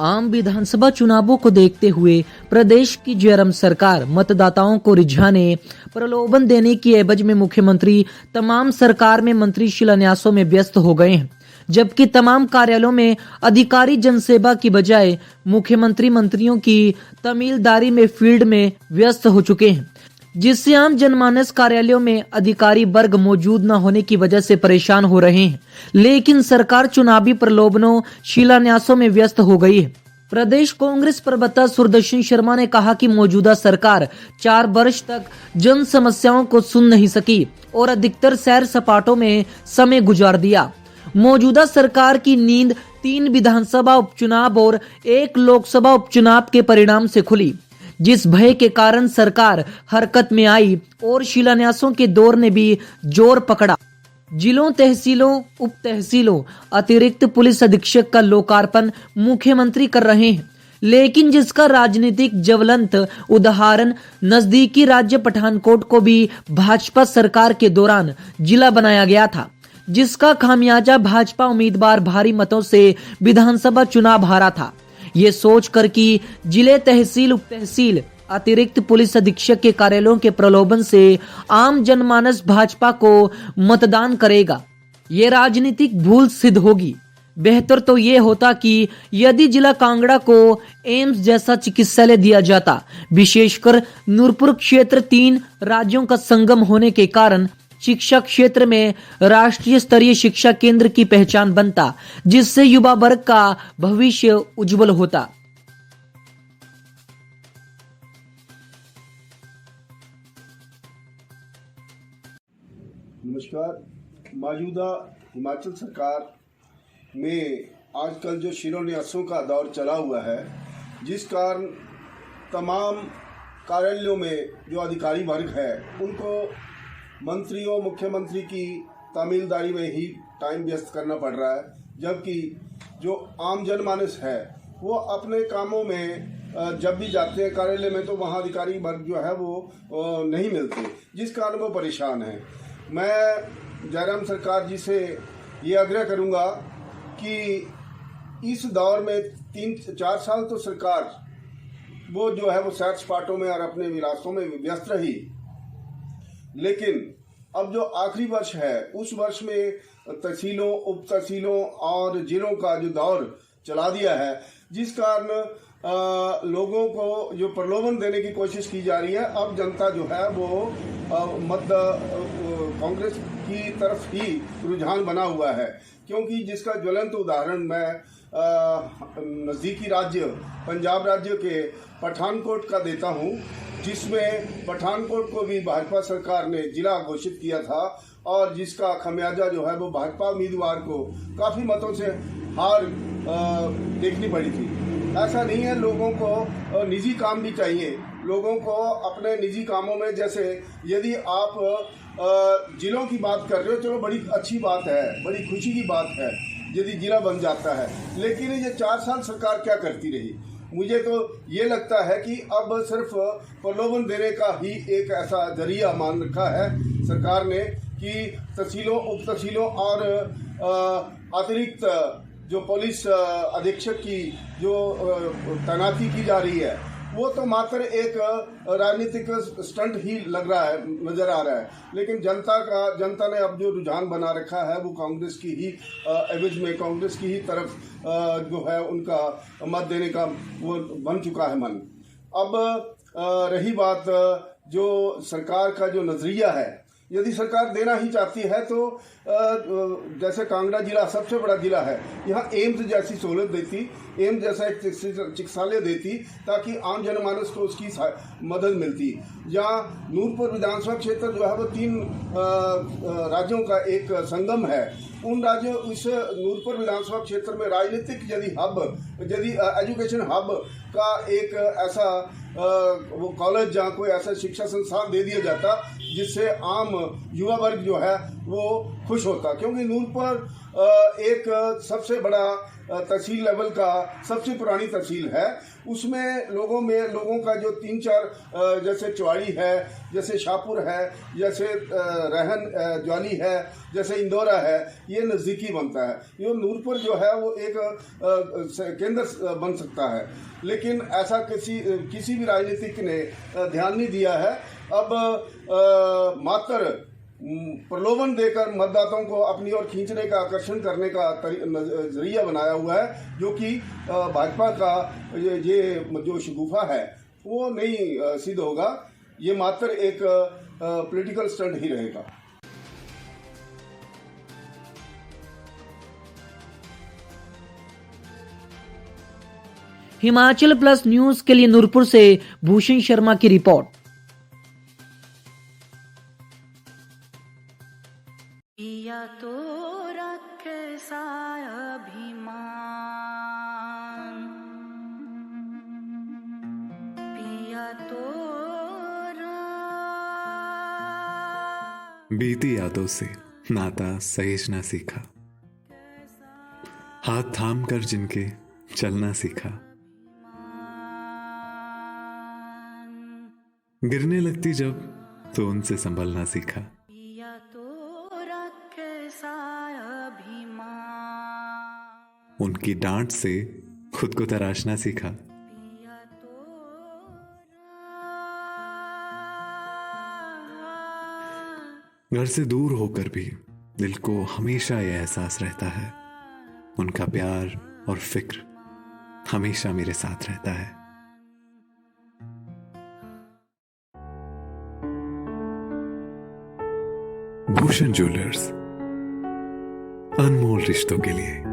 आम विधानसभा चुनावों को देखते हुए प्रदेश की जयराम सरकार मतदाताओं को रिझाने, प्रलोभन देने की एवज में मुख्यमंत्री तमाम सरकार में मंत्री शिलान्यासों में व्यस्त हो गए हैं, जबकि तमाम कार्यालयों में अधिकारी जनसेवा की बजाय मुख्यमंत्री मंत्रियों की तमीलदारी में फील्ड में व्यस्त हो चुके हैं, जिससे आम जनमानस कार्यालयों में अधिकारी वर्ग मौजूद न होने की वजह से परेशान हो रहे हैं। लेकिन सरकार चुनावी प्रलोभनों शिलान्यासों में व्यस्त हो गई है। प्रदेश कांग्रेस प्रवक्ता सुदर्शन शर्मा ने कहा कि मौजूदा सरकार 4 वर्ष तक जन समस्याओं को सुन नहीं सकी और अधिकतर सैर सपाटों में समय गुजार दिया। मौजूदा सरकार की नींद 3 विधानसभा उपचुनाव और 1 लोकसभा उपचुनाव के परिणाम से खुली, जिस भय के कारण सरकार हरकत में आई और शिलान्यासों के दौर ने भी जोर पकड़ा। जिलों, तहसीलों, उप तहसीलों, अतिरिक्त पुलिस अधीक्षक का लोकार्पण मुख्यमंत्री कर रहे हैं, लेकिन जिसका राजनीतिक ज्वलंत उदाहरण नजदीकी राज्य पठानकोट को भी भाजपा सरकार के दौरान जिला बनाया गया था, जिसका खामियाजा भाजपा उम्मीदवार भारी मतों से विधानसभा चुनाव हारा था। ये सोचकर कि जिले, तहसील, उप तहसील, अतिरिक्त पुलिस अधीक्षक के कार्यालयों के प्रलोभन से आम जनमानस भाजपा को मतदान करेगा, ये राजनीतिक भूल सिद्ध होगी। बेहतर तो ये होता कि यदि जिला कांगड़ा को एम्स जैसा चिकित्सालय दिया जाता। विशेषकर नूरपुर क्षेत्र 3 राज्यों का संगम होने के कारण शिक्षा क्षेत्र में राष्ट्रीय स्तरीय शिक्षा केंद्र की पहचान बनता, जिससे युवा वर्ग का भविष्य उज्जवल होता। नमस्कार। मौजूदा हिमाचल सरकार में आजकल जो शिलान्यासों का दौर चला हुआ है, जिस कारण तमाम कार्यालयों में जो अधिकारी वर्ग है उनको मंत्रियों, मुख्यमंत्री की तमीलदारी में ही टाइम व्यस्त करना पड़ रहा है, जबकि जो आम जनमानस है वो अपने कामों में जब भी जाते हैं कार्यालय में तो वहाँ अधिकारी वर्ग जो है वो नहीं मिलते, जिस कारण वो परेशान हैं। मैं जयराम सरकार जी से ये आग्रह करूँगा कि इस दौर में 3-4 साल तो सरकार वो जो है वो सैर सपाटों में और अपने विलासों में व्यस्त रही, लेकिन अब जो आखिरी वर्ष है उस वर्ष में तहसीलों, उप तहसीलों और जिलों का जो दौर चला दिया है, जिस कारण लोगों को जो प्रलोभन देने की कोशिश की जा रही है। अब जनता जो है वो कांग्रेस की तरफ ही रुझान बना हुआ है, क्योंकि जिसका ज्वलंत उदाहरण मैं नज़दीकी राज्य पंजाब राज्य के पठानकोट का देता हूँ, जिसमें पठानकोट को भी भाजपा सरकार ने जिला घोषित किया था और जिसका खमियाजा जो है वो भाजपा उम्मीदवार को काफ़ी मतों से हार देखनी पड़ी थी। ऐसा नहीं है, लोगों को निजी काम भी चाहिए। लोगों को अपने निजी कामों में, जैसे यदि आप जिलों की बात कर रहे हो, चलो बड़ी अच्छी बात है, बड़ी खुशी की बात है यदि जिला बन जाता है, लेकिन ये 4 साल सरकार क्या करती रही। मुझे तो ये लगता है कि अब सिर्फ प्रलोभन देने का ही एक ऐसा जरिया मान रखा है सरकार ने कि तहसीलों, उप तहसीलों और अतिरिक्त जो पुलिस अधीक्षक की जो तैनाती की जा रही है वो तो मात्र एक राजनीतिक स्टंट ही लग रहा है, नजर आ रहा है। लेकिन जनता ने अब जो रुझान बना रखा है वो कांग्रेस की ही एवज में, कांग्रेस की ही तरफ जो है उनका मत देने का वो बन चुका है मन। अब रही बात जो सरकार का जो नजरिया है, यदि सरकार देना ही चाहती है तो जैसे कांगड़ा जिला सबसे बड़ा जिला है, यहाँ एम्स जैसी सहूलत देती, एम्स जैसा एक चिकित्सालय देती ताकि आम जनमानस को उसकी मदद मिलती। जहाँ नूरपुर विधानसभा क्षेत्र जो है वो 3 राज्यों का एक संगम है, उन राज्यों उस नूरपुर विधानसभा क्षेत्र में राजनीतिक यदि एजुकेशन हब का एक ऐसा वो कॉलेज जहाँ कोई ऐसा शिक्षा संस्थान दे दिया जाता जिससे आम युवा वर्ग जो है वो खुश होता, क्योंकि नूरपुर एक सबसे बड़ा तहसील लेवल का सबसे पुरानी तहसील है। उसमें लोगों का जो 3-4 जैसे चौड़ी है, जैसे शाहपुर है, जैसे रहन ज्वाली है, जैसे इंदौरा है, ये नज़दीकी बनता है। ये नूरपुर जो है वो एक केंद्र बन सकता है, लेकिन ऐसा किसी भी राजनीतिक ने ध्यान नहीं दिया है। अब मात्र प्रलोभन देकर मतदाताओं को अपनी ओर खींचने का, आकर्षण करने का जरिया बनाया हुआ है, जो कि भाजपा का ये जो शगुफा है वो नहीं सिद्ध होगा। ये मात्र एक पॉलिटिकल स्टंट ही रहेगा। हिमाचल प्लस न्यूज के लिए नूरपुर से भूषण शर्मा की रिपोर्ट। पिया तो रखे सा अभिमान, पिया तो बीती यादों से नाता सहेजना सीखा, हाथ थाम कर जिनके चलना सीखा, गिरने लगती जब तो उनसे संभलना सीखा। पिया तो रखे सा अभिमान, उनकी डांट से खुद को तराशना सीखा। पिया तो घर से दूर होकर भी दिल को हमेशा यह एहसास रहता है, उनका प्यार और फिक्र हमेशा मेरे साथ रहता है। भूषण ज्वेलर्स, अनमोल रिश्तों के लिए।